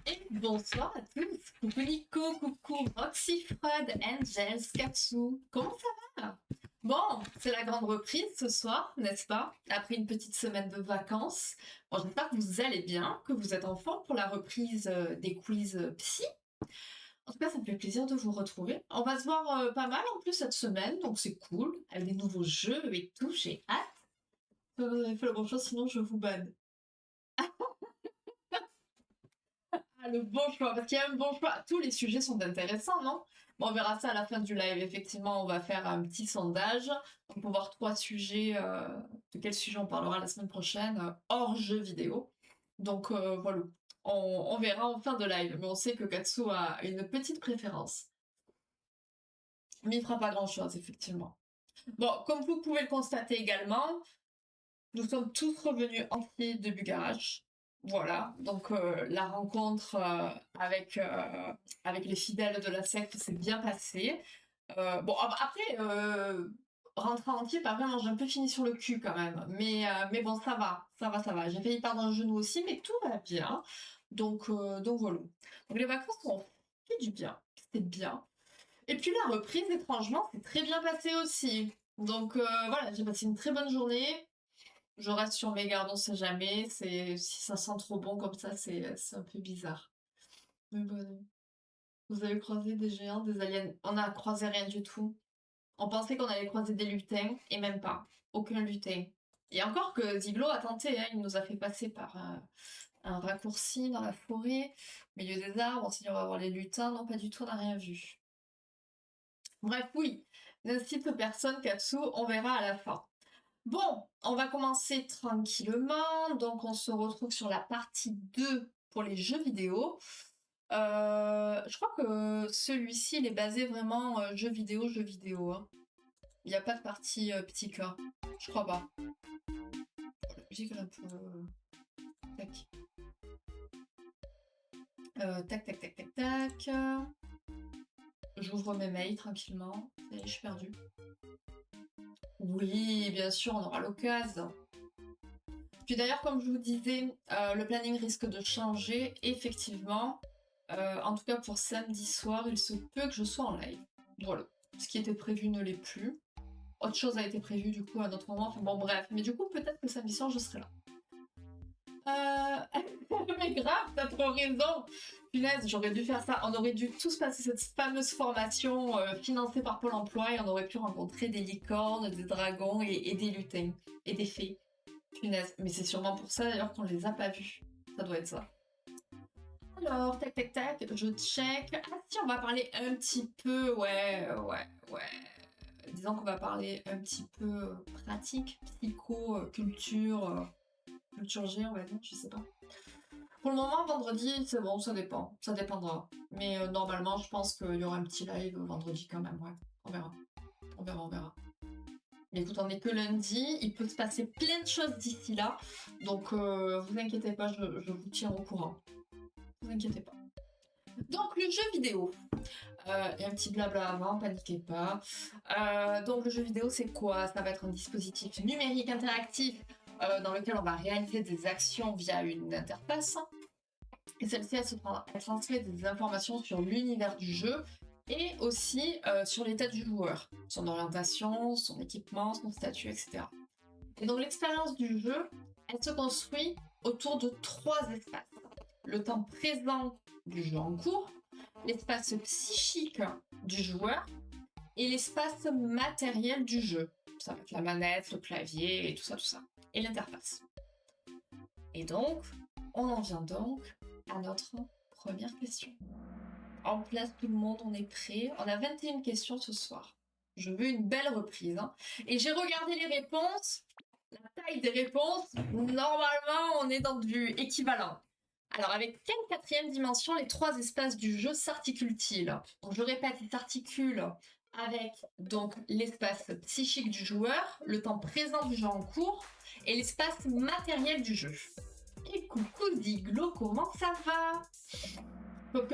Et bonsoir à tous. Coucou Nico, coucou Roxy, Fred, Angels, Katsu. Comment ça va? Bon, c'est la grande reprise ce soir, n'est-ce pas? Après une petite semaine de vacances. Bon, j'espère que vous allez bien, que vous êtes en forme pour la reprise des quiz psy. En tout cas, ça me fait plaisir de vous retrouver. On va se voir pas mal en plus cette semaine, donc c'est cool. Avec des nouveaux jeux et tout, j'ai hâte. Vous avez fait la bonne chose, sinon je vous banne. Ah, le bon choix, parce qu'il y a un bon choix. Tous les sujets sont intéressants, non? Bon, on verra ça à la fin du live. Effectivement, on va faire un petit sondage pour voir trois sujets. De quel sujet on parlera la semaine prochaine, hors jeu vidéo. Donc voilà, on verra en fin de live. Mais on sait que Katsu a une petite préférence. Mais il fera pas grand-chose, effectivement. Bon, comme vous pouvez le constater également, nous sommes tous revenus entiers de Bugarach. Voilà, donc la rencontre avec les fidèles de la secte s'est bien passée. Bon, après, rentrer entier, pas vraiment, j'ai un peu fini sur le cul quand même. Mais bon, ça va, ça va, ça va. J'ai failli perdre un genou aussi, mais tout va bien. Donc voilà. Donc les vacances ont fait du bien, c'était bien. Et puis la reprise, étrangement, c'est très bien passé aussi. Donc voilà, j'ai passé une très bonne journée. Je reste sur mes gardes, on sait jamais. Si ça sent trop bon comme ça, c'est un peu bizarre. Mais bon, vous avez croisé des géants, des aliens. On n'a croisé rien du tout. On pensait qu'on allait croiser des lutins, et même pas. Aucun lutin. Et encore que Ziglo a tenté, hein, il nous a fait passer par un raccourci dans la forêt, au milieu des arbres, on s'est dit on va voir les lutins. Non, pas du tout, on n'a rien vu. Bref, oui, n'incite personne Katsu, on verra à la fin. Bon, on va commencer tranquillement. Donc, on se retrouve sur la partie 2 pour les jeux vidéo. Je crois que celui-ci, il est basé vraiment jeux vidéo. Hein. Il n'y a pas de partie Psycha. Je crois pas. La musique, elle est un peu... Tac. Tac, tac, tac, tac, tac. J'ouvre mes mails tranquillement. Et je suis perdue. Oui, bien sûr, on aura l'occasion. Puis d'ailleurs, comme je vous disais, le planning risque de changer, effectivement. En tout cas, pour samedi soir, il se peut que je sois en live. Voilà. Ce qui était prévu ne l'est plus. Autre chose a été prévu, du coup, à un autre moment. Enfin, bon, bref. Mais du coup, peut-être que samedi soir, je serai là. Mais grave, t'as trop raison. Punaise, j'aurais dû faire ça. On aurait dû tous passer cette fameuse formation financée par Pôle emploi et on aurait pu rencontrer des licornes, des dragons et des lutins et des fées. Punaise, mais c'est sûrement pour ça d'ailleurs qu'on les a pas vus. Ça doit être ça. Alors, tac tac tac, je check. Ah si, on va parler un petit peu, ouais. Disons qu'on va parler un petit peu pratique, psycho, culture, culture G, on va dire, je sais pas. Pour le moment, vendredi, c'est bon, ça dépend, ça dépendra. Mais normalement, je pense qu'il y aura un petit live vendredi quand même, ouais. On verra, on verra. Mais écoute, on est que lundi, il peut se passer plein de choses d'ici là, donc vous inquiétez pas, je vous tiens au courant. Vous inquiétez pas. Donc le jeu vidéo. Il y a un petit blabla avant, paniquez pas. Donc le jeu vidéo c'est quoi? Ça va être un dispositif numérique interactif dans lequel on va réaliser des actions via une interface. Et celle-ci elle transmet des informations sur l'univers du jeu et aussi sur l'état du joueur, son orientation, son équipement, son statut, etc. Et donc l'expérience du jeu, elle se construit autour de trois espaces. Le temps présent du jeu en cours, l'espace psychique du joueur et l'espace matériel du jeu. Ça va être la manette, le clavier et tout ça. Et l'interface. Et donc, on en vient donc à notre première question. En place tout le monde, on est prêt. On a 21 questions ce soir. Je veux une belle reprise. Hein. Et j'ai regardé les réponses. La taille des réponses, normalement, on est dans du équivalent. Alors, avec quelle quatrième dimension les trois espaces du jeu s'articulent-ils? Donc, je répète, ils s'articulent avec donc l'espace psychique du joueur, le temps présent du jeu en cours et l'espace matériel du jeu. Et coucou Diglo, comment ça va?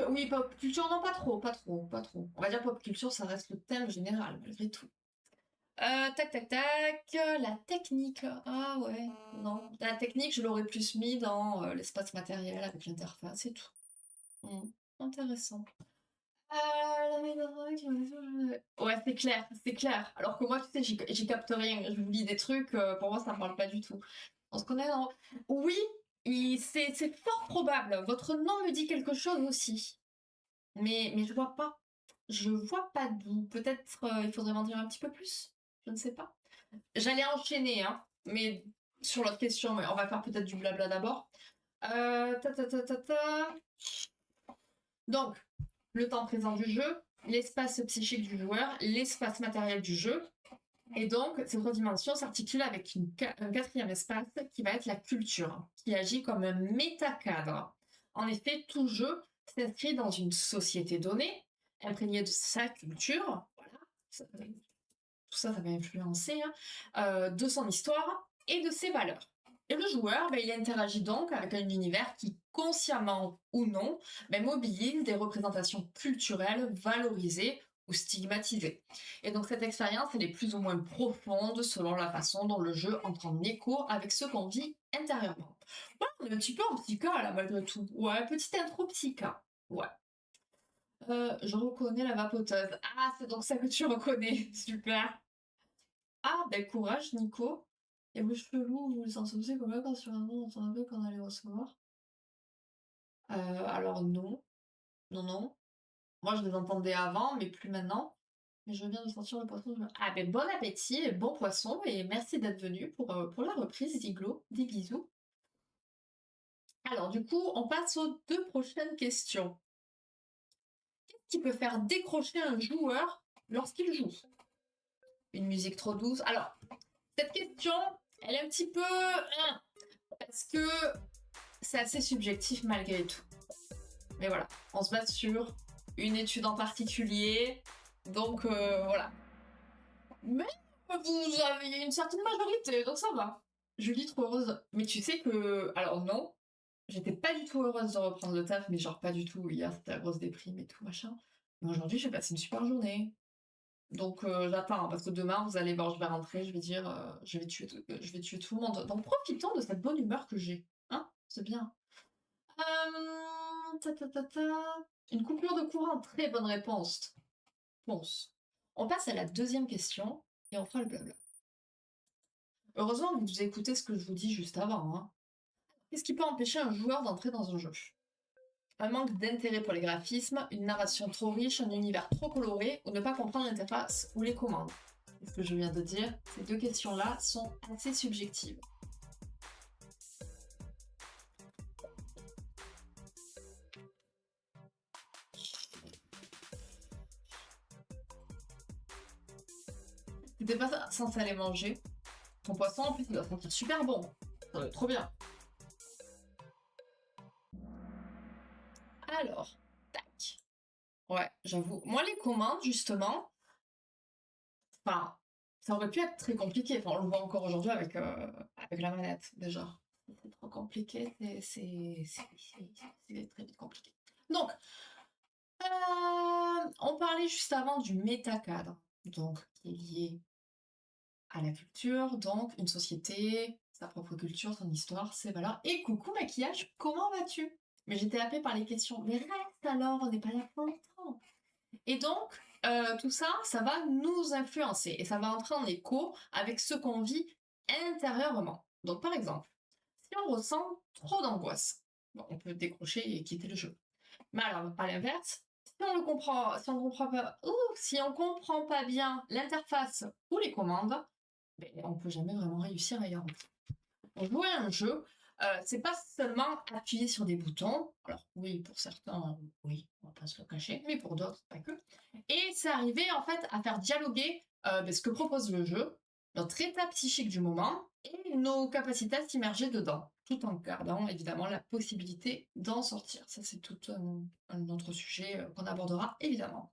Oui, pop culture, non, pas trop. On va dire pop culture, ça reste le thème général, malgré tout. Tac, tac, tac. La technique. Ah ouais, non. La technique, je l'aurais plus mis dans l'espace matériel avec l'interface et tout. Intéressant. La médaille, ouais, c'est clair. Alors que moi, tu sais, j'y capte rien. Je vous lis des trucs, pour moi, ça me parle pas du tout. On se connaît, non? Oui, c'est fort probable. Votre nom me dit quelque chose aussi. Mais je vois pas. Je vois pas d'où. Peut-être il faudrait m'en dire un petit peu plus. Je ne sais pas. J'allais enchaîner, hein. Mais sur l'autre question, mais on va faire peut-être du blabla d'abord. Ta ta ta ta ta. Donc, le temps présent du jeu, l'espace psychique du joueur, l'espace matériel du jeu. Et donc, ces trois dimensions s'articulent avec un quatrième espace qui va être la culture, qui agit comme un métacadre. En effet, tout jeu s'inscrit dans une société donnée, imprégnée de sa culture, voilà, tout ça, ça va influencer, hein, de son histoire et de ses valeurs. Et le joueur, il interagit donc avec un univers qui, consciemment ou non, mobilise des représentations culturelles valorisées ou stigmatisées. Et donc cette expérience, elle est plus ou moins profonde selon la façon dont le jeu entre en écho avec ce qu'on vit intérieurement. Ouais, on est un petit peu en psycha là malgré tout. Ouais, petite intro psycha. Ouais. Je reconnais la vapoteuse. Ah, c'est donc ça que tu reconnais. Super. Ah, ben courage, Nico. Et vous chelou, vous les insouciez comme quand sur un nom, on savait qu'on allait recevoir. Alors non, non, non. Moi, je les entendais avant, mais plus maintenant. Mais je viens de sortir le poisson. Ah ben bon appétit et bon poisson, et merci d'être venu pour la reprise, Ziglo. Des bisous. Alors du coup, on passe aux deux prochaines questions. Qu'est-ce qui peut faire décrocher un joueur lorsqu'il joue? Une musique trop douce. Alors, cette question, elle est un petit peu... parce que c'est assez subjectif malgré tout. Mais voilà, on se base sur une étude en particulier, donc voilà. Mais vous avez une certaine majorité, donc ça va. Julie, trop heureuse. Mais tu sais que... Alors non, j'étais pas du tout heureuse de reprendre le taf, mais genre pas du tout. Hier, c'était la grosse déprime et tout, machin. Mais aujourd'hui, j'ai passé une super journée. Donc j'attends, parce que demain, vous allez voir, je vais rentrer, je vais dire, je vais tuer tout le monde. Donc profitons de cette bonne humeur que j'ai. Hein? C'est bien. Ta, ta, ta, ta. Une coupure de courant, très bonne réponse. Ponce. On passe à la deuxième question et on fera le blabla. Heureusement que vous écoutez ce que je vous dis juste avant. Hein. Qu'est-ce qui peut empêcher un joueur d'entrer dans un jeu? Un manque d'intérêt pour les graphismes, une narration trop riche, un univers trop coloré, ou ne pas comprendre l'interface ou les commandes. Et ce que je viens de dire, ces deux questions-là sont assez subjectives. T'étais pas censé aller manger. Ton poisson, en plus, il doit sentir super bon. Ça doit être trop bien. Alors, tac. Ouais, j'avoue. Moi, les commandes, justement, enfin, ça aurait pu être très compliqué. Enfin, on le voit encore aujourd'hui avec la manette, déjà. C'est trop compliqué, c'est très vite compliqué. Donc, on parlait juste avant du métacadre, donc qui est lié à la culture, donc une société, sa propre culture, son histoire, ses valeurs. Et coucou maquillage, comment vas-tu? Mais j'étais happée par les questions. Mais reste alors, on n'est pas là pour longtemps. Et donc, tout ça, ça va nous influencer et ça va entrer en écho avec ce qu'on vit intérieurement. Donc, par exemple, si on ressent trop d'angoisse, bon, on peut décrocher et quitter le jeu. Mais alors, à l'inverse, si on comprend pas bien l'interface ou les commandes, on peut jamais vraiment réussir à y rentrer. Pour jouer à un jeu, c'est pas seulement appuyer sur des boutons. Alors oui, pour certains, oui, on va pas se le cacher, mais pour d'autres, pas que. Et c'est arriver en fait à faire dialoguer ce que propose le jeu, notre état psychique du moment et nos capacités à s'immerger dedans, tout en gardant évidemment la possibilité d'en sortir. Ça c'est tout un autre sujet qu'on abordera évidemment.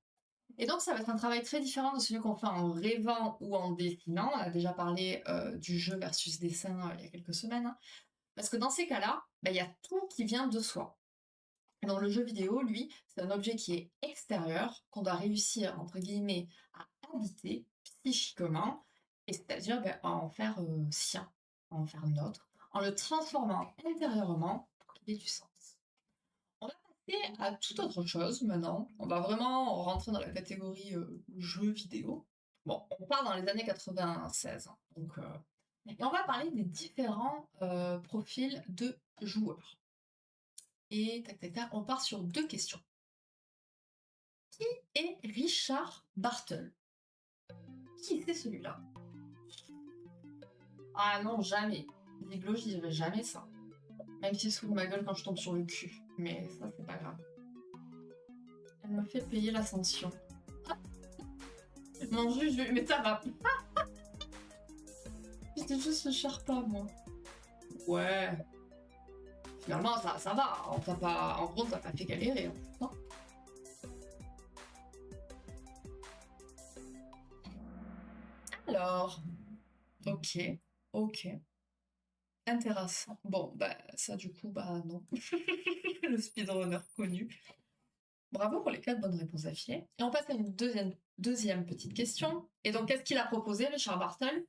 Et donc, ça va être un travail très différent de celui qu'on fait en rêvant ou en dessinant. On a déjà parlé du jeu versus dessin il y a quelques semaines. Hein. Parce que dans ces cas-là, il y a tout qui vient de soi. Dans le jeu vidéo, lui, c'est un objet qui est extérieur, qu'on doit réussir, entre guillemets, à habiter psychiquement, et c'est-à-dire à en faire sien, à en faire nôtre, en le transformant intérieurement pour qu'il ait du sens. On va passer à toute autre chose maintenant. On va vraiment rentrer dans la catégorie jeux vidéo. Bon, on part dans les années 96, hein, donc, et on va parler des différents profils de joueurs. Et tac tac tac, on part sur 2 questions. Qui est Richard Bartle? Qui c'est celui-là? Ah non, jamais. Biglo, je dirais jamais ça. Même s'il se fout de ma gueule quand je tombe sur le cul. Mais ça, c'est pas grave. Elle me fait payer l'ascension. Mon juge, mais ça va pas. J'étais juste le Sherpa, moi. Ouais. Finalement, ça va. On t'a pas... En gros, t'as pas fait galérer. Hein. Non. Alors. Ok. Ok. Intéressant. Bon, bah, ça, du coup, bah, non. Le speedrunner connu. Bravo pour les 4 bonnes réponses affilées. Et on passe à une deuxième petite question. Et donc, qu'est-ce qu'il a proposé, Richard Bartle?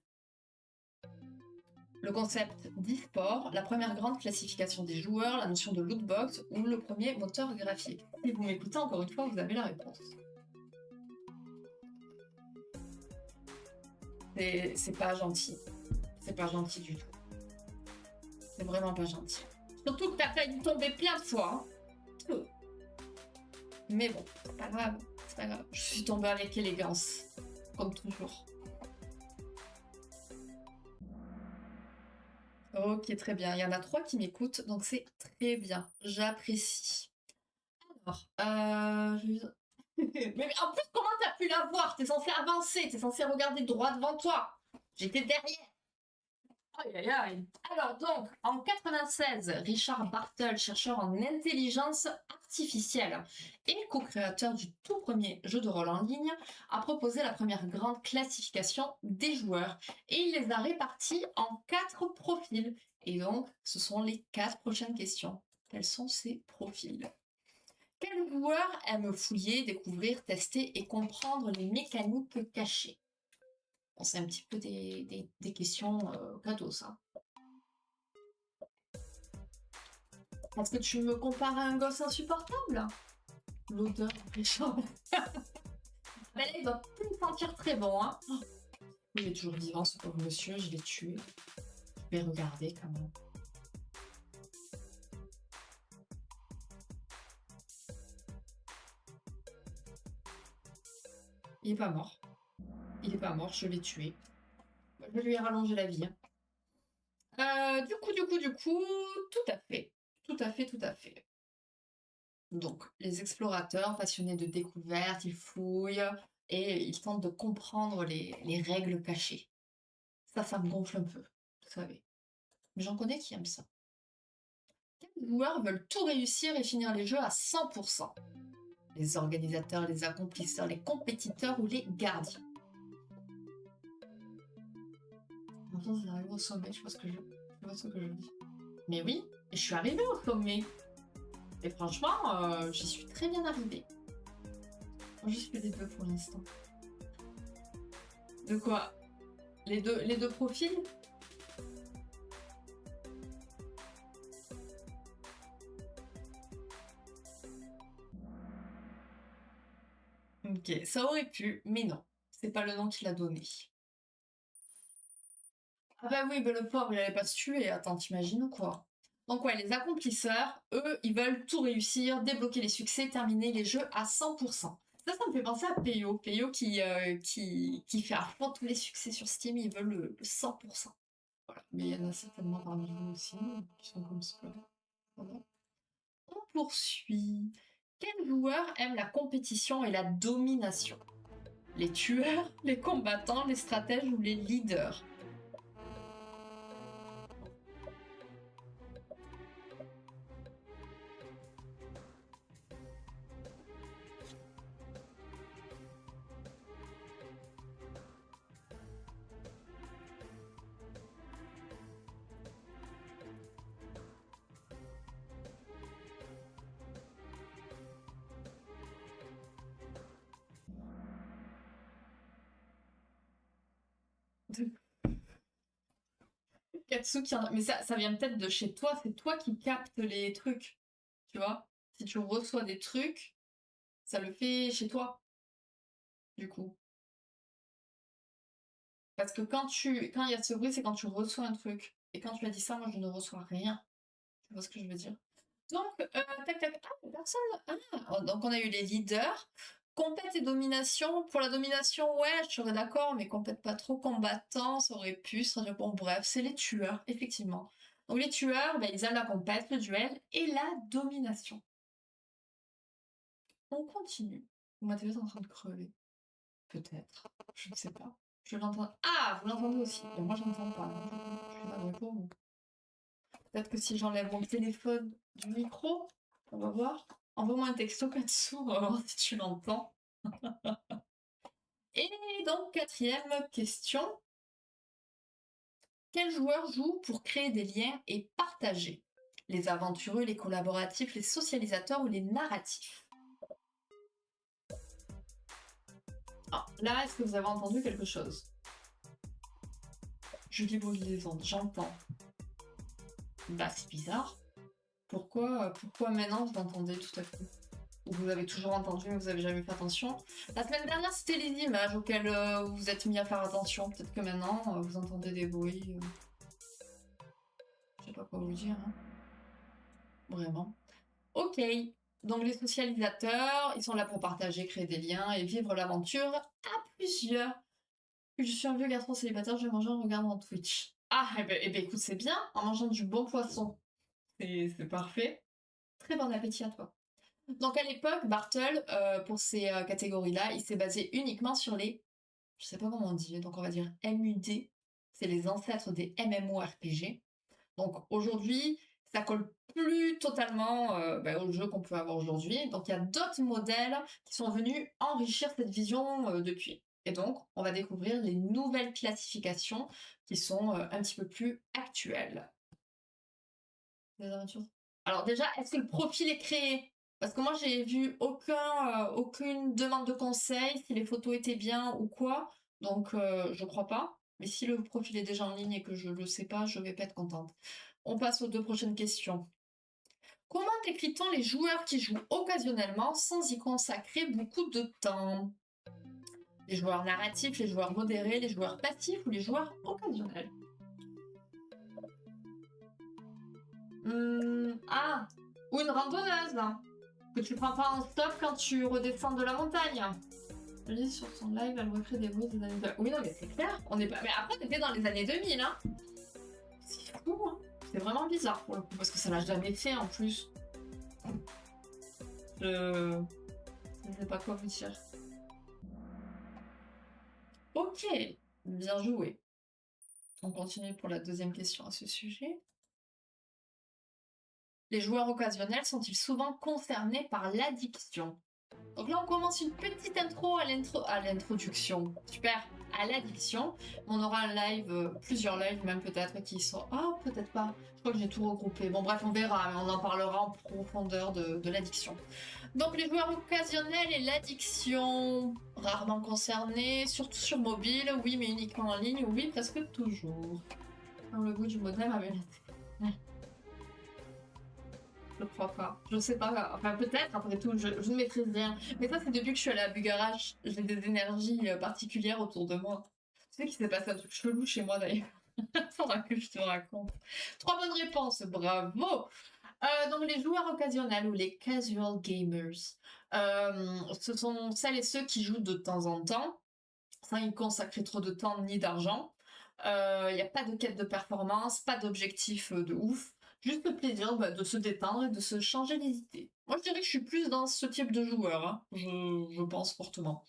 Le concept d'e-sport, la première grande classification des joueurs, la notion de lootbox ou le premier moteur graphique. Si vous m'écoutez, encore une fois, vous avez la réponse. C'est pas gentil. C'est pas gentil du tout. C'est vraiment pas gentil. Surtout que t'as failli tomber plein de fois. Hein. Mais bon, c'est pas grave. C'est pas grave. Je suis tombée avec élégance. Comme toujours. Ok, très bien. Il y en a 3 qui m'écoutent, donc c'est très bien. J'apprécie. Alors, mais en plus, comment t'as pu la voir? T'es censé avancer, t'es censé regarder droit devant toi. J'étais derrière. Aïe, aïe, aïe. Alors donc, en 96, Richard Bartle, chercheur en intelligence artificielle et co-créateur du tout premier jeu de rôle en ligne, a proposé la première grande classification des joueurs et il les a répartis en 4 profils. Et donc, ce sont les 4 prochaines questions. Quels sont ces profils? Quel joueur aime fouiller, découvrir, tester et comprendre les mécaniques cachées? Bon, c'est un petit peu des questions cadeaux, ça. Est-ce que tu me compares à un gosse insupportable? L'odeur des chambres. Mais là, il va plus me sentir très bon, hein. Il est toujours vivant, ce pauvre monsieur, je l'ai tué. Je vais regarder quand même. Il est pas mort. Il est pas mort, je l'ai tué. Je lui ai rallongé la vie. Du coup, tout à fait. Tout à fait, tout à fait. Donc, les explorateurs passionnés de découverte, ils fouillent et ils tentent de comprendre les règles cachées. Ça me gonfle un peu, vous savez. Mais j'en connais qui aiment ça. Quels joueurs veulent tout réussir et finir les jeux à 100%? Les organisateurs, les accomplisseurs, les compétiteurs ou les gardiens? Maintenant, c'est arrivé au sommet, je sais pas ce que je dis. Mais oui, je suis arrivée au sommet. Et franchement, j'y suis très bien arrivée. Je suis les 2 pour l'instant. De quoi? Les deux profils? Ok, ça aurait pu, mais non. C'est pas le nom qu'il a donné. Ah bah oui, mais le pauvre, il allait pas se tuer. Attends, t'imagines ou quoi? Donc ouais, les accomplisseurs, eux, ils veulent tout réussir, débloquer les succès, terminer les jeux à 100%. Ça me fait penser à Peyo. Peyo qui fait à fond tous les succès sur Steam, ils veulent le 100%. Voilà. Mais il y en a certainement parmi vous aussi qui sont comme ça. Voilà. On poursuit. Quel joueur aime la compétition et la domination? Les tueurs, les combattants, les stratèges ou les leaders? Katsuki, mais ça vient peut-être de chez toi, c'est toi qui captes les trucs, tu vois. Si tu reçois des trucs, ça le fait chez toi, du coup. Parce que quand il y a ce bruit, c'est quand tu reçois un truc. Et quand tu as dit ça, moi, je ne reçois rien. Tu vois ce que je veux dire? Donc, tac, tac. Ah, personne. Ah, donc, on a eu les leaders. Compète et domination. Pour la domination, ouais, je serais d'accord, mais compète pas trop. Combattant, ça aurait pu. Ça aurait... Bon, bref, c'est les tueurs, effectivement. Donc, les tueurs, ben, ils aiment la compète, le duel et la domination. On continue. Ma télé est en train de crever. Peut-être. Je ne sais pas. Je l'entends. Ah, vous l'entendez aussi. Et moi, j'entends pas. Je suis navrée pour vous. Peut-être que si j'enlève mon téléphone du micro, on va voir. Envoie-moi un texto Katsu, on va voir si tu l'entends. Et donc, quatrième question. Quel joueur joue pour créer des liens et partager? Les aventureux, les collaboratifs, les socialisateurs ou les narratifs? Ah, là, est-ce que vous avez entendu quelque chose? Julie Baudelaison, j'entends. Bah, c'est bizarre. Pourquoi maintenant vous entendez tout à coup? Ou vous avez toujours entendu mais vous avez jamais fait attention? La semaine dernière, c'était les images auxquelles vous vous êtes mis à faire attention. Peut-être que maintenant, vous entendez des bruits. Je sais pas quoi vous dire. Hein. Vraiment. Ok. Donc les socialisateurs, ils sont là pour partager, créer des liens et vivre l'aventure à plusieurs. Je suis un vieux garçon célibataire, je vais manger en regardant Twitch. Ah, eh ben, écoute, c'est bien, en mangeant du bon poisson. C'est parfait. Très bon appétit à toi. Donc à l'époque, Bartle, pour ces catégories-là, il s'est basé uniquement sur les, je sais pas comment on dit, donc on va dire MUD, c'est les ancêtres des MMORPG. Donc aujourd'hui, ça colle plus totalement au jeu qu'on peut avoir aujourd'hui. Donc il y a d'autres modèles qui sont venus enrichir cette vision depuis. Et donc, on va découvrir les nouvelles classifications qui sont un petit peu plus actuelles. Alors déjà, est-ce que le profil est créé? Parce que moi, j'ai vu aucune demande de conseil, si les photos étaient bien ou quoi. Donc, je crois pas. Mais si le profil est déjà en ligne et que je le sais pas, je vais pas être contente. On passe aux deux prochaines questions. Comment décrit-on les joueurs qui jouent occasionnellement sans y consacrer beaucoup de temps? Les joueurs narratifs, les joueurs modérés, les joueurs passifs ou les joueurs occasionnels? Ah, ou une randonneuse que tu prends pas en stop quand tu redescends de la montagne. Elle dit sur son live, elle recrée des bruits des années 2000. Oui, non, mais c'est clair. On est pas... Mais après, on était dans les années 2000, hein. C'est fou, hein. C'est vraiment bizarre pour le coup, parce que ça l'a jamais fait en plus. Je ne sais pas quoi vous dire. Ok, bien joué. On continue pour la deuxième question à ce sujet. Les joueurs occasionnels sont-ils souvent concernés par l'addiction? Donc là, on commence une petite intro à l'introduction. Super. À l'addiction. On aura un live, plusieurs lives même peut-être, qui sont... Ah, peut-être pas. Je crois que j'ai tout regroupé. Bon, bref, on verra, mais on en parlera en profondeur de l'addiction. Donc les joueurs occasionnels et l'addiction, rarement concernés, surtout sur mobile, oui, mais uniquement en ligne, oui, presque toujours. Dans le goût du modem avec la télé. Je crois pas. Je sais pas. Enfin, peut-être, après tout, je ne maîtrise rien. Mais ça, c'est depuis que je suis allée à Bugarach. J'ai des énergies particulières autour de moi. Tu sais qu'il s'est passé un truc chelou chez moi d'ailleurs. Faudra que je te raconte. 3 bonnes réponses, bravo! Donc les joueurs occasionnels ou les casual gamers, ce sont celles et ceux qui jouent de temps en temps, sans y consacrer trop de temps ni d'argent. Il n'y a pas de quête de performance, pas d'objectif de ouf. Juste le plaisir de se détendre et de se changer les idées. Moi, je dirais que je suis plus dans ce type de joueur, hein. Je pense fortement.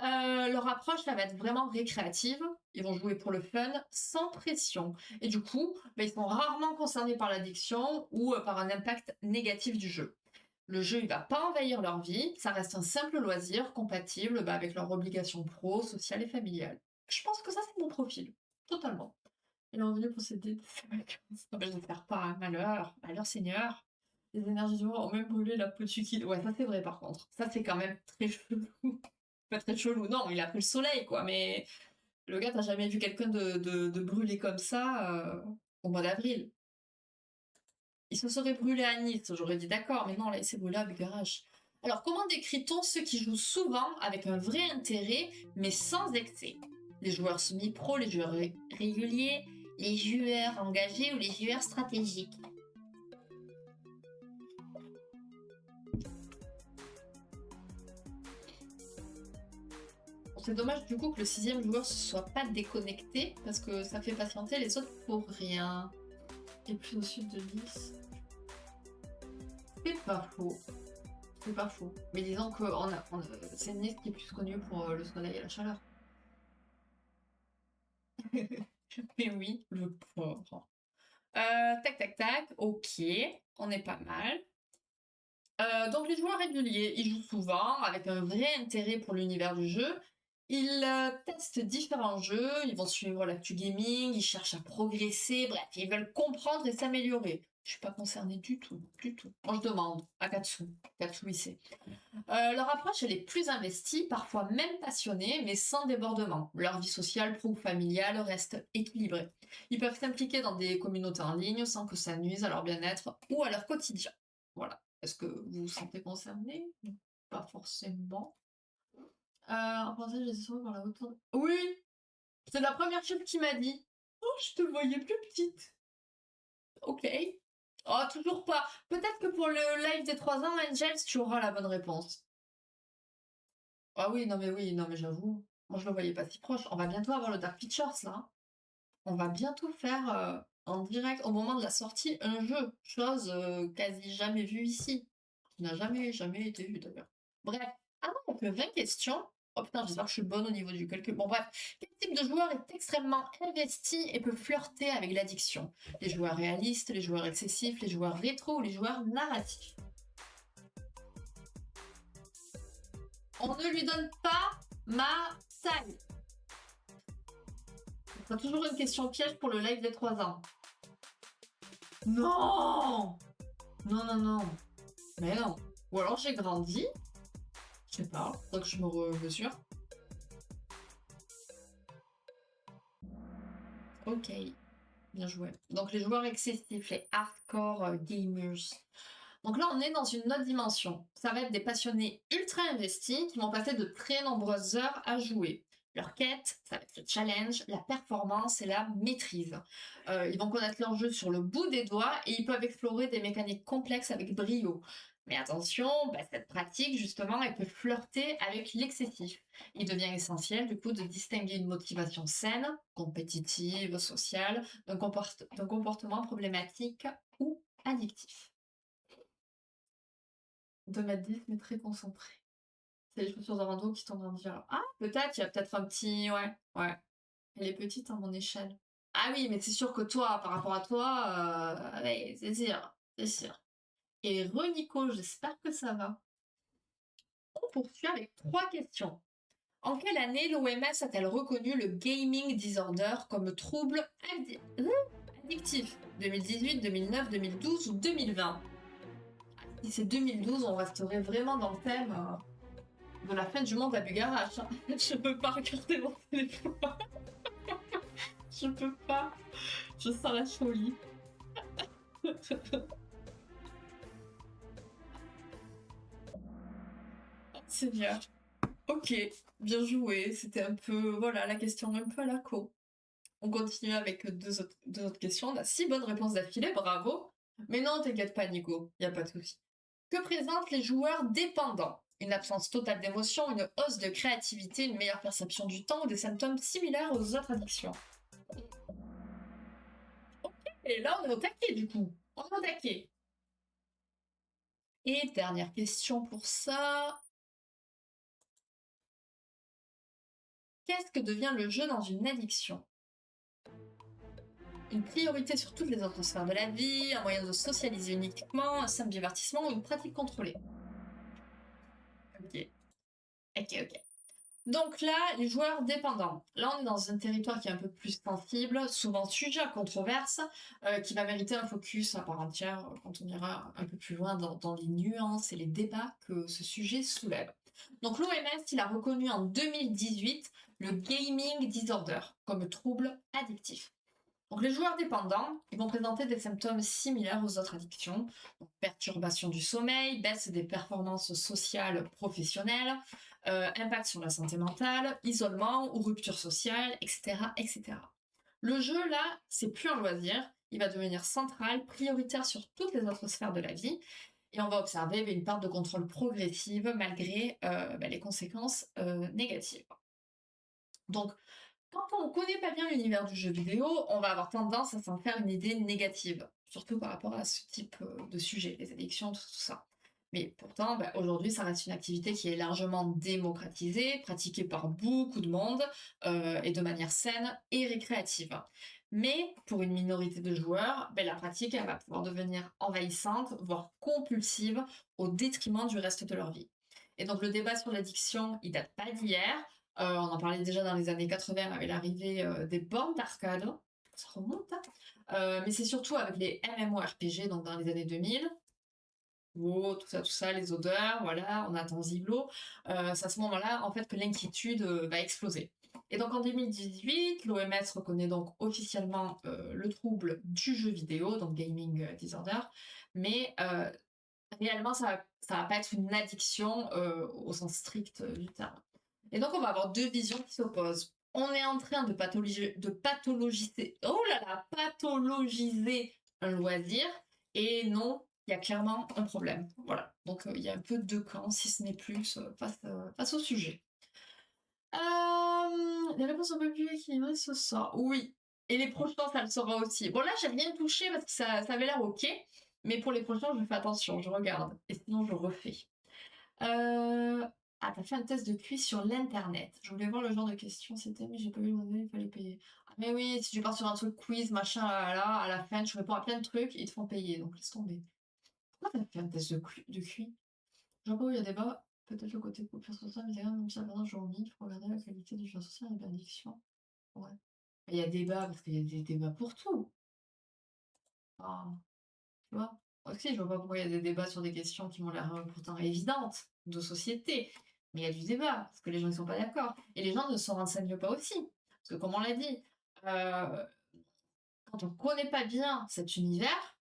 Leur approche, ça va être vraiment récréative. Ils vont jouer pour le fun, sans pression. Et du coup, ils sont rarement concernés par l'addiction ou par un impact négatif du jeu. Le jeu, il va pas envahir leur vie. Ça reste un simple loisir compatible avec leurs obligations pro, sociales et familiales. Je pense que ça, c'est mon profil. Totalement. Il est revenu posséder des vacances. Non, je ne perds pas, hein. Malheur. Malheur, Seigneur. Les énergies du monde ont même brûlé la peau de Chucky. Ouais, ça, c'est vrai, par contre. Ça, c'est quand même très chelou. Pas très chelou, non, il a pris le soleil, quoi, mais le gars, t'as jamais vu quelqu'un de brûler comme ça au mois d'avril. se serait brûlé à Nice, j'aurais dit d'accord, mais non, là, il s'est brûlé à Bucarest. Alors, comment décrit-on ceux qui jouent souvent avec un vrai intérêt, mais sans excès? Les joueurs semi-pro, les joueurs réguliers, les joueurs engagés ou les joueurs stratégiques? C'est dommage du coup que le 6e joueur se soit pas déconnecté, parce que ça fait patienter les autres pour rien. Et plus au sud de Nice. C'est pas faux. C'est pas faux. Mais disons que c'est Nice qui est plus connu pour le soleil et la chaleur. Mais oui, le pauvre. Tac, tac, tac. Ok, on est pas mal. Donc les joueurs réguliers, ils jouent souvent avec un vrai intérêt pour l'univers du jeu. Ils testent différents jeux, ils vont suivre l'actu gaming, ils cherchent à progresser, bref, ils veulent comprendre et s'améliorer. Je suis pas concernée du tout, du tout. Moi je demande à Katsu, Katsu il sait. Leur approche elle est plus investie, parfois même passionnée, mais sans débordement. Leur vie sociale, pro ou familiale reste équilibrée. Ils peuvent s'impliquer dans des communautés en ligne sans que ça nuise à leur bien-être ou à leur quotidien. Voilà. Est-ce que vous vous sentez concerné? Pas forcément. En français, j'ai sauvé par la hauteur. Oui, c'est la première chose qu'il m'a dit. Oh, je te voyais plus petite. Ok. Oh, toujours pas. Peut-être que pour le live des 3 ans, Angels, tu auras la bonne réponse. Ah oui, non mais j'avoue. Moi, je le voyais pas si proche. On va bientôt avoir le Dark Pictures, là. On va bientôt faire en direct, au moment de la sortie, un jeu. Chose quasi jamais vue ici. Qui n'a jamais été vue, d'ailleurs. Bref. Ah non, donc 20 questions. Oh putain, j'espère que je suis bonne au niveau du calcul. Bon bref, quel type de joueur est extrêmement investi et peut flirter avec l'addiction? Les joueurs réalistes, les joueurs excessifs, les joueurs rétro ou les joueurs narratifs? On ne lui donne pas ma taille. Ce sera toujours une question piège pour le live des 3 ans. Non. Non. Mais non. Ou alors j'ai grandi. Je sais pas. Donc je me mesure. Ok. Bien joué. Donc les joueurs excessifs, les hardcore gamers. Donc là, on est dans une autre dimension. Ça va être des passionnés ultra investis qui vont passer de très nombreuses heures à jouer. Leur quête, ça va être le challenge, la performance et la maîtrise. Ils vont connaître leur jeu sur le bout des doigts et ils peuvent explorer des mécaniques complexes avec brio. Mais attention, cette pratique, justement, elle peut flirter avec l'excessif. Il devient essentiel, du coup, de distinguer une motivation saine, compétitive, sociale, d'un comportement problématique ou addictif. 2,10 m, mais très concentré. C'est les chaussures de rando qui t'ont grandi alors. Ah, peut-être, il y a peut-être un petit... Ouais. Elle est petite, mon échelle. Ah oui, mais c'est sûr que toi, par rapport à toi, ouais, c'est sûr. Et Renico, j'espère que ça va. On poursuit avec 3 questions. En quelle année l'OMS a-t-elle reconnu le gaming disorder comme trouble addictif? 2018, 2009, 2012 ou 2020? Si c'est 2012, on resterait vraiment dans le thème de la fin du monde à Bugarach. Je peux pas regarder mon téléphone. Je peux pas. Je sens la folie. Seigneur. Ok, bien joué. C'était un peu, voilà, la question un peu à la co. On continue avec deux autres questions. On a 6 bonnes réponses d'affilée, bravo. Mais non, t'inquiète pas, Nico, y a pas de souci. Que présentent les joueurs dépendants? Une absence totale d'émotion, une hausse de créativité, une meilleure perception du temps ou des symptômes similaires aux autres addictions? Ok, et là on est au taquet du coup. On est au taquet. Et dernière question pour ça. Qu'est-ce que devient le jeu dans une addiction? Une priorité sur toutes les autres sphères de la vie, un moyen de socialiser uniquement, un simple divertissement ou une pratique contrôlée? Ok. Donc là, les joueurs dépendants. Là, on est dans un territoire qui est un peu plus sensible, souvent sujet à controverse, qui va mériter un focus à part entière quand on ira un peu plus loin dans les nuances et les débats que ce sujet soulève. Donc l'OMS, il a reconnu en 2018 le gaming disorder comme trouble addictif. Donc les joueurs dépendants, ils vont présenter des symptômes similaires aux autres addictions. Donc, perturbation du sommeil, baisse des performances sociales professionnelles, impact sur la santé mentale, isolement ou rupture sociale, etc., etc. Le jeu, là, c'est plus un loisir, il va devenir central, prioritaire sur toutes les autres sphères de la vie, et on va observer une part de contrôle progressive malgré les conséquences négatives. Donc, quand on ne connaît pas bien l'univers du jeu vidéo, on va avoir tendance à s'en faire une idée négative, surtout par rapport à ce type de sujet, les addictions, tout ça. Mais pourtant, aujourd'hui, ça reste une activité qui est largement démocratisée, pratiquée par beaucoup de monde, et de manière saine et récréative. Mais pour une minorité de joueurs, la pratique elle va pouvoir devenir envahissante, voire compulsive, au détriment du reste de leur vie. Et donc le débat sur l'addiction, il date pas d'hier. On en parlait déjà dans les années 80 avec l'arrivée des bornes d'arcade. Ça remonte, hein. Mais c'est surtout avec les MMORPG, donc dans les années 2000. Oh, tout ça, les odeurs, voilà, on attend Ziglo. C'est à ce moment-là, en fait, que l'inquiétude va exploser. Et donc en 2018, l'OMS reconnaît donc officiellement le trouble du jeu vidéo, donc gaming disorder, mais réellement, ça va pas être une addiction au sens strict du terme. Et donc, on va avoir deux visions qui s'opposent. On est en train de pathologiser, oh là là, pathologiser un loisir, et non, il y a clairement un problème. Voilà. Donc, il y a un peu deux camps, si ce n'est plus, face au sujet. Les réponses un peu plus équilibrées ce soir. Oui. Et les prochains, ça le sera aussi. Bon, là, j'ai rien touché parce que ça avait l'air ok. Mais pour les prochains, je fais attention, je regarde. Et sinon, je refais. Ah, t'as fait un test de QI sur l'internet. Je voulais voir le genre de questions c'était, mais j'ai pas vu le modèle, il fallait payer. Ah, mais oui, si tu pars sur un truc quiz, machin, là, à la fin, tu réponds à plein de trucs, ils te font payer, donc laisse tomber. Pourquoi t'as fait un test de QI? Je vois pas où il y a débat. Peut-être le côté coupure sociale, mais c'est quand même ça, par exemple, journée, il faut regarder la qualité du lien social et de l'addiction. Ouais. Il y a débat, parce qu'il y a des débats pour tout. Ah, tu vois? Aussi, je vois pas pourquoi il y a des débats sur des questions qui m'ont l'air pourtant évidentes de société. Mais il y a du débat, parce que les gens ne sont pas d'accord. Et les gens ne se renseignent pas aussi. Parce que comme on l'a dit, euh, quand on ne connaît pas bien cet univers,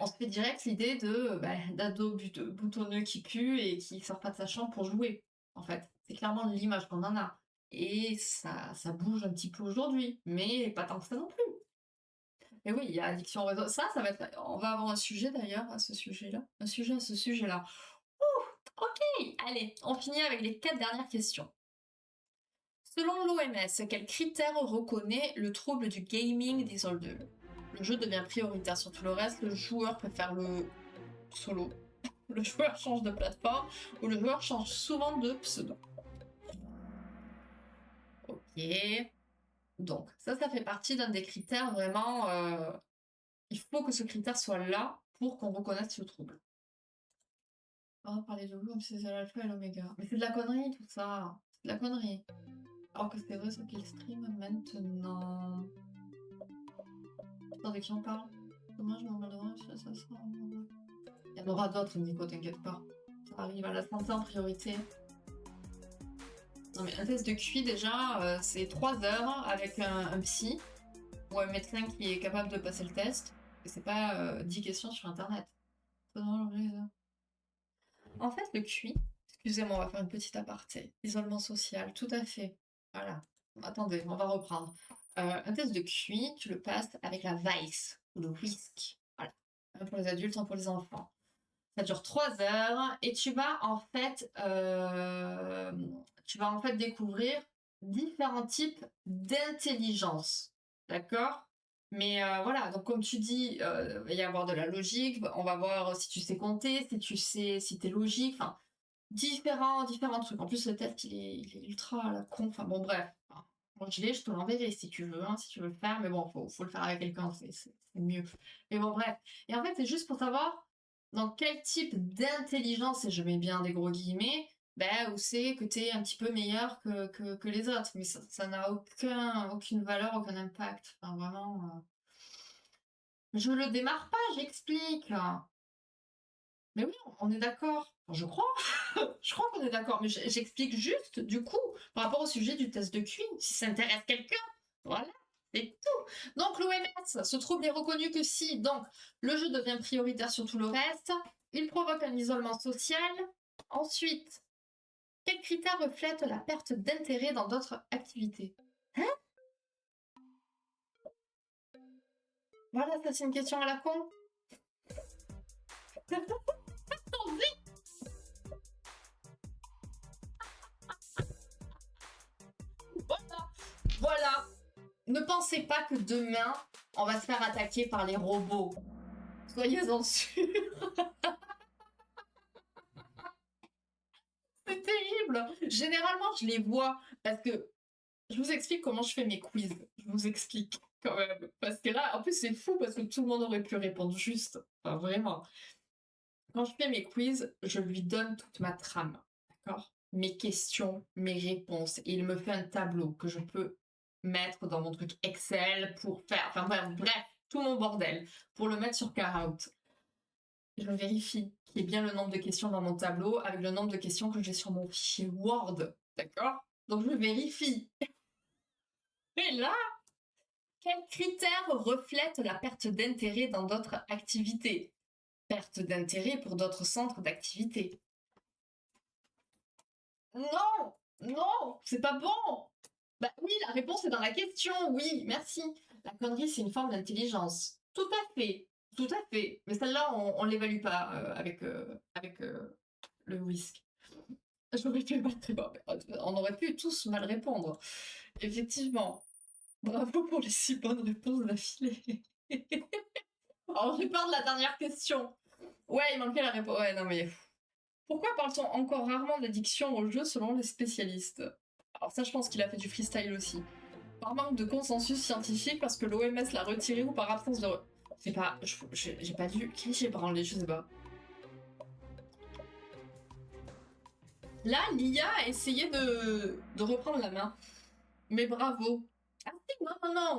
on se fait direct l'idée d'ado boutonneux qui pue et qui sort pas de sa chambre pour jouer. En fait, c'est clairement l'image qu'on en a. Et ça bouge un petit peu aujourd'hui, mais pas tant que ça non plus. Et oui, il y a addiction au réseau. Ça va être. On va avoir un sujet d'ailleurs à ce sujet-là. Un sujet à ce sujet-là. Ouh, ok, allez, on finit avec les 4 dernières questions. Selon l'OMS, quel critère reconnaît le trouble du gaming disorder? Le jeu devient prioritaire sur tout le reste, le joueur préfère le solo, le joueur change de plateforme ou le joueur change souvent de pseudo. Ok. Donc, ça fait partie d'un des critères vraiment. Il faut que ce critère soit là pour qu'on reconnaisse le trouble. On va parler de vous comme si c'est l'alpha et l'oméga. Mais c'est de la connerie tout ça. C'est de la connerie. Alors que c'est vrai ce qu'il stream maintenant. Attends, de qui on parle? Dommage, je me demande si ça sera. Il y en aura d'autres, Nico, t'inquiète pas. Ça arrive à la santé en priorité. Non mais un test de QI déjà, c'est 3 heures avec un psy ou un médecin qui est capable de passer le test. Et c'est pas 10 questions sur internet. En fait, le QI, excusez-moi, on va faire une petite aparté. Isolement social, tout à fait. Voilà. Attendez, on va reprendre. Un test de QI, tu le passes avec la VICE, ou le WISC. Voilà. Un pour les adultes, un pour les enfants. Ça dure 3 heures et tu vas en fait découvrir différents types d'intelligence. D'accord? Mais voilà, donc comme tu dis, il va y avoir de la logique, on va voir si tu sais compter, si t'es logique, enfin, différents trucs. En plus, le test, il est ultra à la con, enfin bon, bref. Moi, je te l'enverrai si tu veux, hein, si tu veux le faire, mais bon, faut le faire avec quelqu'un, c'est mieux. Mais bon, bref. Et en fait, c'est juste pour savoir dans quel type d'intelligence, et je mets bien des gros guillemets, où c'est que t'es un petit peu meilleur que les autres. Mais ça n'a aucune valeur, aucun impact. Enfin, vraiment. Je le démarre pas, j'explique. Mais oui, on est d'accord. Enfin, je crois. Je crois qu'on est d'accord. Mais j'explique juste, du coup, par rapport au sujet du test de QI, si ça intéresse quelqu'un. Voilà. C'est tout. Donc l'OMS, ce trouble est reconnu que si donc le jeu devient prioritaire sur tout le reste, il provoque un isolement social. Ensuite, quels critères reflètent la perte d'intérêt dans d'autres activités? Hein? Voilà, ça c'est une question à la con. Voilà. Voilà. Ne pensez pas que demain, on va se faire attaquer par les robots. Soyez-en sûrs. C'est terrible. Généralement, je les vois parce que je vous explique comment je fais mes quiz. Je vous explique quand même. Parce que là, en plus, c'est fou parce que tout le monde aurait pu répondre juste. Enfin, vraiment. Quand je fais mes quiz, je lui donne toute ma trame. D'accord? Mes questions, mes réponses. Et il me fait un tableau que je peux mettre dans mon truc Excel pour faire. Enfin, bref, tout mon bordel. Pour le mettre sur Kahoot. Je vérifie qu'il y ait bien le nombre de questions dans mon tableau avec le nombre de questions que j'ai sur mon fichier Word. D'accord? Donc je vérifie. Et là, quels critères reflètent la perte d'intérêt dans d'autres activités? Perte d'intérêt pour d'autres centres d'activité. Non, non, c'est pas bon. Bah oui, la réponse est dans la question, oui, merci. La connerie, c'est une forme d'intelligence. Tout à fait, tout à fait. Mais celle-là, on l'évalue pas avec le whisk. J'aurais pu pas très bon. On aurait pu tous mal répondre. Effectivement. Bravo pour les 6 bonnes réponses d'affilée. Alors, je peur de la dernière question. Ouais, il manquait la réponse. Ouais, non mais... Pourquoi parle-t-on encore rarement d'addiction au jeu selon les spécialistes? Alors ça, je pense qu'il a fait du freestyle aussi. Par manque de consensus scientifique, parce que l'OMS l'a retiré ou par absence de... C'est pas... J'ai pas dû... Qui j'ai branlé? Je sais pas. Là, l'IA a essayé de reprendre la main. Mais bravo. Ah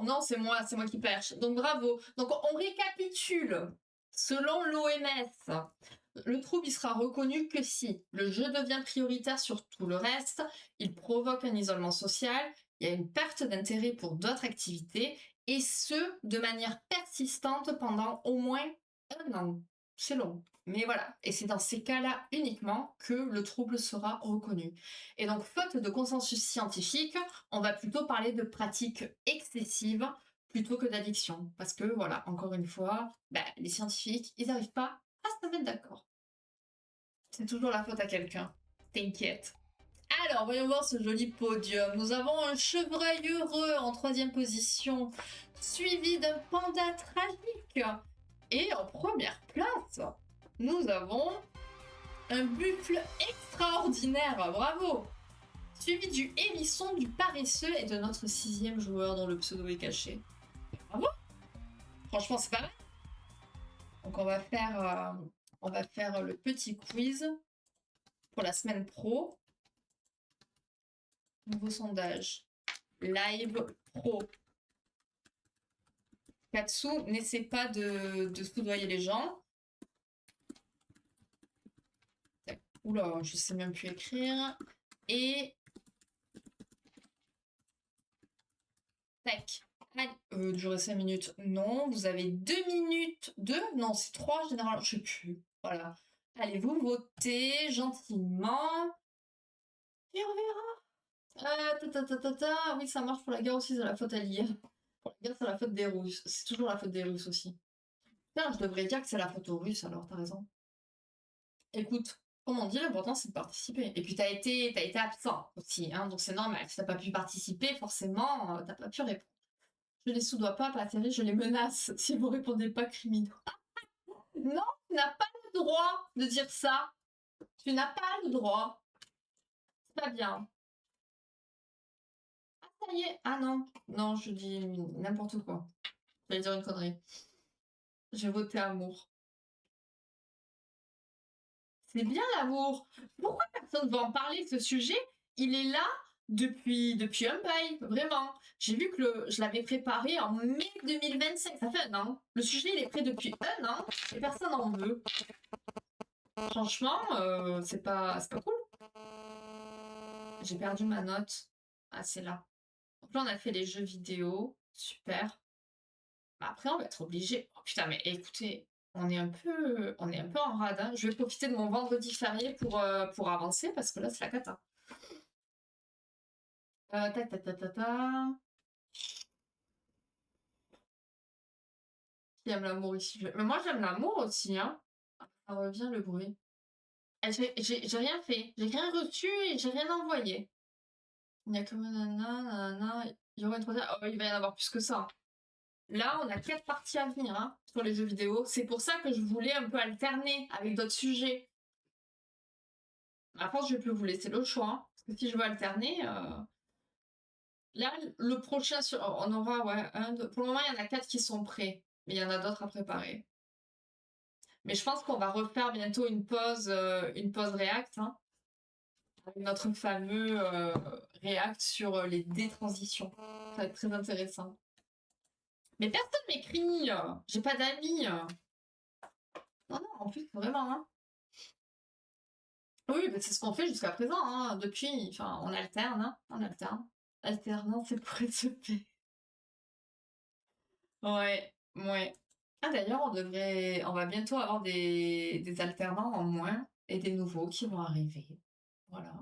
non, c'est moi qui perche. Donc bravo. Donc on récapitule. Selon l'OMS, le trouble il sera reconnu que si le jeu devient prioritaire sur tout le reste, il provoque un isolement social, il y a une perte d'intérêt pour d'autres activités, et ce, de manière persistante pendant au moins un an. C'est long. Mais voilà, et c'est dans ces cas-là uniquement que le trouble sera reconnu. Et donc, faute de consensus scientifique, on va plutôt parler de pratiques excessives plutôt que d'addiction. Parce que, voilà, encore une fois, les scientifiques, ils n'arrivent pas à se mettre d'accord. C'est toujours la faute à quelqu'un. T'inquiète. Alors, voyons voir ce joli podium. Nous avons un chevreuil heureux en 3e position, suivi d'un panda tragique. Et en première place, nous avons un buffle extraordinaire. Bravo! Suivi du hérisson, du paresseux et de notre 6e joueur dont le pseudo est caché. Bravo! Franchement, c'est pas mal. Donc on va faire le petit quiz pour la semaine pro. Nouveau sondage. Live pro. Katsu, n'essaie pas de soudoyer les gens. Oula, je sais même plus écrire. Et... Tac. Durer 5 minutes. Non, vous avez 2 minutes. 2? Non, c'est 3 généralement. Je sais plus. Voilà. Allez, vous votez gentiment. Et on verra. Oui, ça marche pour la guerre aussi, c'est la faute à l'IA. Pour la guerre, c'est la faute des Russes. C'est toujours la faute des Russes aussi. Putain, je devrais dire que c'est la faute aux Russes, alors t'as raison. Écoute, comme on dit, l'important c'est de participer. Et puis t'as été absent aussi, hein, donc c'est normal. Si t'as pas pu participer, forcément, t'as pas pu répondre. Je les soudoie pas, Thierry, je les menace si vous répondez pas criminaux. Non, tu n'as pas le droit de dire ça. Tu n'as pas le droit. C'est pas bien. Ah, ça y est. Ah non. Non, je dis n'importe quoi. Je vais dire une connerie. J'ai voté amour. C'est bien l'amour. Pourquoi personne ne va en parler de ce sujet? Il est là depuis un bail, vraiment. J'ai vu que je l'avais préparé en mai 2025, ça fait un an. Le sujet, il est prêt depuis un an et personne n'en veut. Franchement, c'est pas cool. J'ai perdu ma note. Ah, c'est là. Donc là, on a fait les jeux vidéo. super. Après, on va être obligé. Oh putain, mais écoutez, on est un peu en rade, hein. Je vais profiter de mon vendredi férié pour avancer parce que là, c'est la cata. Ta ta ta ta ta. Qui aime l'amour ici? Mais moi, j'aime l'amour aussi, hein. Ça revient le bruit. J'ai rien fait. J'ai rien reçu et j'ai rien envoyé. Il n'y a que nanana, nanana. Il y aura une troisième. Oh, il va y en avoir plus que ça. Là, on a 4 parties à venir hein, sur les jeux vidéo. C'est pour ça que je voulais un peu alterner avec d'autres sujets. À force, je vais plus vous laisser le choix. Hein, parce que si je veux alterner, là, le prochain, on aura, ouais, pour le moment, il y en a 4 qui sont prêts. Mais il y en a d'autres à préparer. Mais je pense qu'on va refaire bientôt une pause React. Hein, avec notre fameux React sur les détransitions. Ça va être très intéressant. Mais personne m'écrit. J'ai pas d'amis. Non, non, en plus, vraiment. Hein. Oui, bah, c'est ce qu'on fait jusqu'à présent. Hein. Depuis, enfin, on alterne. Hein. On alterne. Alternance, c'est pour être paix. Ouais, ouais. Ah, d'ailleurs, on va bientôt avoir des alternants en moins et des nouveaux qui vont arriver. Voilà.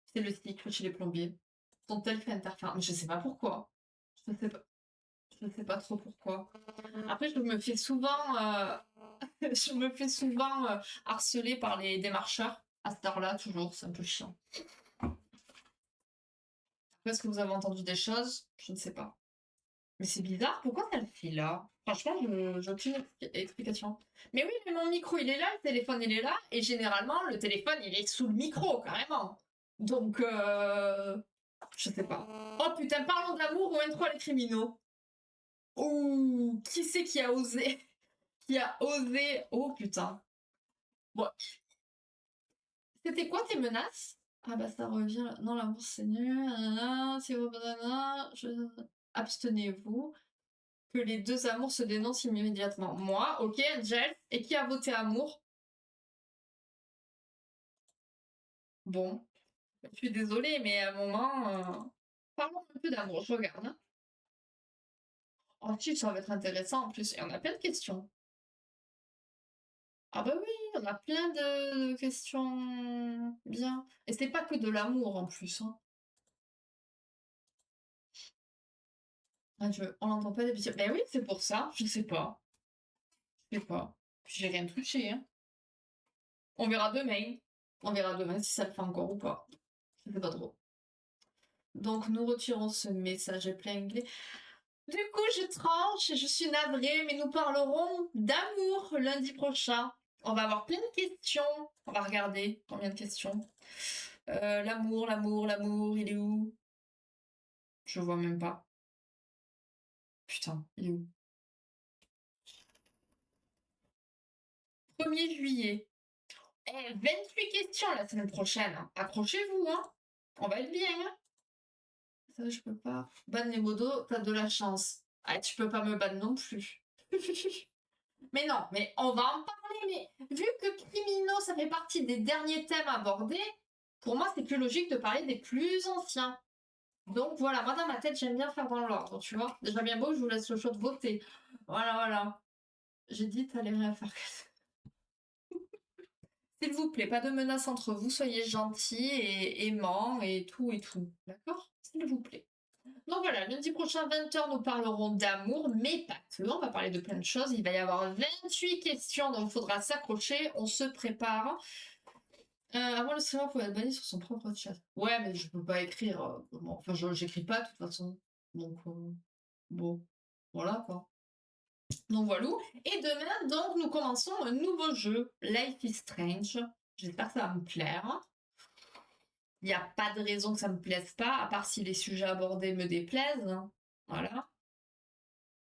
C'est le cycle chez les plombiers. Sont-elles fait interférer? Mais je sais pas pourquoi. Je sais pas. Je sais pas trop pourquoi. Après, je me fais souvent, je me fais souvent harceler par les démarcheurs à cette heure-là, toujours. C'est un peu chiant. Est-ce que vous avez entendu des choses? Je ne sais pas. Mais c'est bizarre, pourquoi ça le fait là? Franchement, j'ai aucune explication. Mais oui, mais mon micro il est là, le téléphone il est là, et généralement le téléphone il est sous le micro, carrément. Donc, je sais pas. Oh putain, parlons d'amour ou intro les criminaux. Ouh, qui c'est qui a osé? Qui a osé? Oh putain. Bon, c'était quoi tes menaces? Ah bah ça revient. Non, l'amour c'est nul. Nanana, si vous abstenez-vous. Que les deux amours se dénoncent immédiatement. Moi, ok, Angel. Et qui a voté amour? Bon, je suis désolée, mais à un moment, parlons un peu d'amour. Je regarde. Hein. Oh, si, ça va être intéressant en plus. Et on a plein de questions. Ah bah oui, on a plein de questions bien. Et c'est pas que de l'amour en plus. Hein. Ah, on n'entend pas d'habitude. Ben oui, c'est pour ça. Je sais pas. Je sais pas. J'ai rien touché. Hein. On verra demain. On verra demain si ça le fait encore ou pas. Je sais pas trop. Donc nous retirons ce message épinglé. Du coup, je tranche, je suis navrée, mais nous parlerons d'amour lundi prochain. On va avoir plein de questions. On va regarder combien de questions. L'amour, l'amour, l'amour, il est où? Je vois même pas. Putain, il est où? 1er juillet. 28 questions la semaine prochaine. Hein. Accrochez-vous, hein. On va être bien, hein. Ça, je peux pas. Ban les modos, t'as de la chance. Ah, tu peux pas me ban non plus. Mais non, mais on va en parler. Mais vu que criminaux, ça fait partie des derniers thèmes abordés, pour moi, c'est plus logique de parler des plus anciens. Donc voilà, moi dans ma tête, j'aime bien faire dans l'ordre, tu vois. Déjà bien beau, je vous laisse le choix de voter. Voilà, voilà. J'ai dit, t'allais rien faire. S'il vous plaît, pas de menaces entre vous, soyez gentils et aimants et tout et tout. D'accord? S'il vous plaît. Donc voilà, lundi prochain, 20h, nous parlerons d'amour, mais pas que. On va parler de plein de choses. Il va y avoir 28 questions, donc il faudra s'accrocher. On se prépare. Avant le streamer pouvait être banni sur son propre chat. Ouais, mais je peux pas écrire. Bon, enfin, j'écris pas de toute façon. Donc, bon, voilà quoi. Donc voilà. Et demain, donc, nous commençons un nouveau jeu, Life is Strange. J'espère que ça va me plaire. Il n'y a pas de raison que ça me plaise pas, à part si les sujets abordés me déplaisent. Voilà.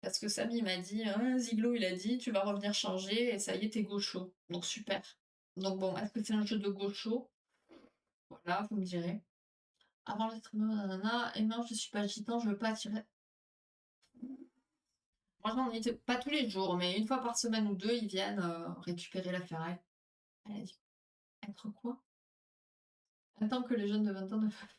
Parce que Samy m'a dit, hein, Ziglo, il a dit, tu vas revenir changer et ça y est, t'es gaucho. Donc super. Donc bon, est-ce que c'est un jeu de gaucho? Voilà, vous me direz. Avant le streamer, nanana, et non, je suis pas gitan, je veux pas attirer. Moi, j'en étais pas tous les jours, mais une fois par semaine ou deux, ils viennent récupérer la ferraille. Elle a dit, être quoi? Attends que les jeunes de 20 ans ne fassent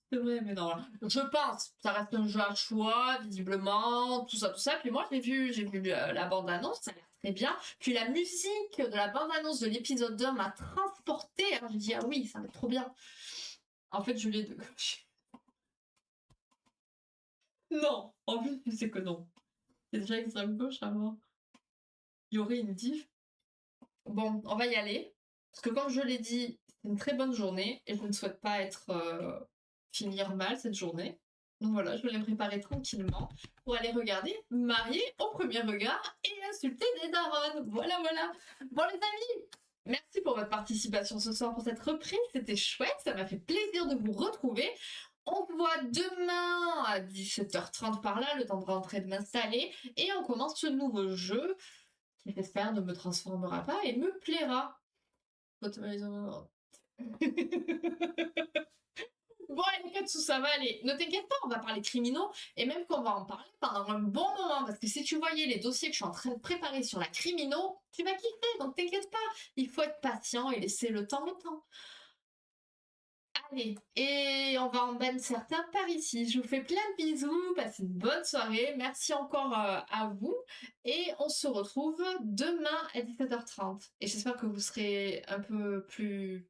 pas. C'est vrai, mais non. Je pense, ça reste un jeu à choix, visiblement, tout ça. Puis moi, j'ai vu la bande-annonce, ça a l'air très bien. Puis la musique de la bande-annonce de l'épisode 2 m'a transportée. Hein. J'ai dit, ah oui, ça va être trop bien. En fait, je l'ai de gauche. Non, en plus, tu sais que non. C'est déjà extrême gauche avant. Il y aurait une diff. Bon, on va y aller. Parce que comme je l'ai dit, c'est une très bonne journée et je ne souhaite pas finir mal cette journée. Donc voilà, je vais les préparer tranquillement pour aller regarder Marié au premier regard et insulter des darons. Voilà, voilà. Bon les amis, merci pour votre participation ce soir pour cette reprise. C'était chouette, ça m'a fait plaisir de vous retrouver. On se voit demain à 17h30 par là, le temps de rentrer, de m'installer. Et on commence ce nouveau jeu qui, j'espère, ne me transformera pas et me plaira. Bon, allez, Katsu, ça va aller. Ne t'inquiète pas, on va parler criminaux et même qu'on va en parler pendant un bon moment parce que si tu voyais les dossiers que je suis en train de préparer sur la criminaux, tu vas kiffer, donc t'inquiète pas. Il faut être patient et laisser le temps au temps. Allez, et on va en ban certains par ici. Je vous fais plein de bisous, passez une bonne soirée. Merci encore à vous et on se retrouve demain à 17h30. Et j'espère que vous serez un peu plus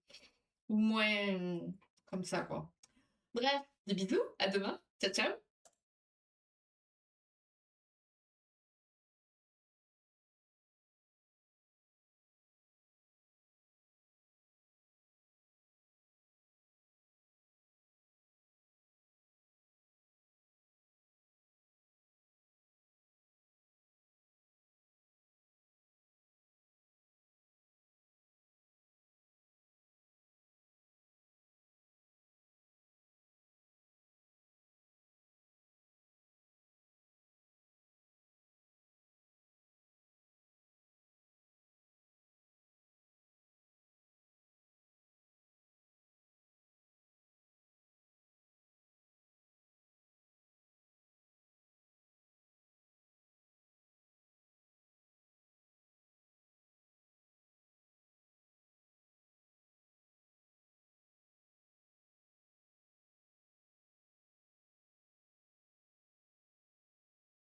ou moins comme ça, quoi. Bref, des bisous, à demain. Ciao, ciao.